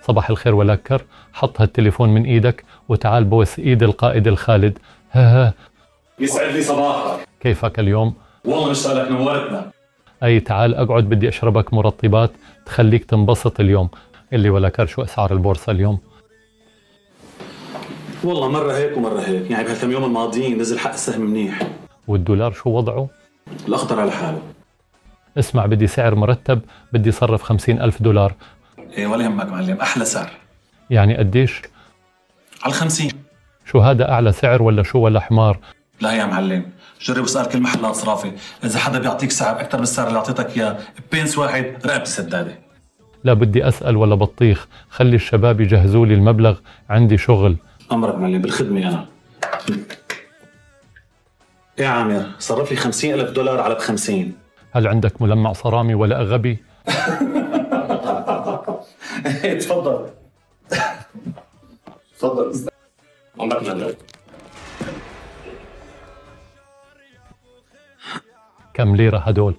صباح الخير ولكر، حط هالتليفون من إيدك وتعال بوس إيد القائد الخالد. ها يسعد لي صباحك. كيفك اليوم؟ والله مشتاق لك، نورتنا. أي تعال أقعد، بدي أشربك مرطبات تخليك تنبسط اليوم. اللي ولكر شو أسعار البورصة اليوم؟ والله مرة هيك ومرة هيك، يعني بهالكم يوم الماضيين نزل حق السهم منيح. والدولار شو وضعه؟ الأخضر على حاله. اسمع، بدي سعر مرتب، بدي صرف 50,000 دولار. ايه ولا يهمك معلم، أحلى سعر. يعني قديش؟ على 50. شو هذا أعلى سعر ولا شو ولا حمار؟ لا يا معلم، جرب اسأل كل محلات صرافة، إذا حدا بيعطيك سعر أكثر من السعر اللي أعطيتك إياه ببنس واحد رقبتي سدادة. لا بدي أسأل ولا بطيخ، خلي الشباب يجهزوا لي المبلغ، عندي شغل. أمرك معلم، بالخدمة أنا. إيه عامر، صرف لي 50,000 دولار على ب50. هل عندك ملمع صرامي ولا أغبي؟ تفضل. تفضل. عمرك معلم. كم ليرة هدول؟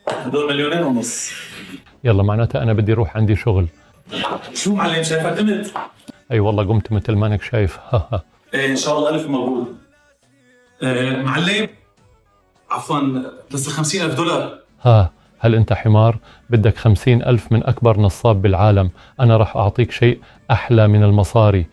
هدول 2,500,000. يلا معناتها أنا بدي أروح، عندي شغل. شو معلم، شايفك قمت؟ أي والله قمت مثل ما أنك شايف. إيه إن شاء الله ألف مبروك. معلم، عفوا، بس 50,000 دولار. هل أنت حمار؟ بدك 50,000 من أكبر نصاب بالعالم، أنا راح أعطيك شيء أحلى من المصاري.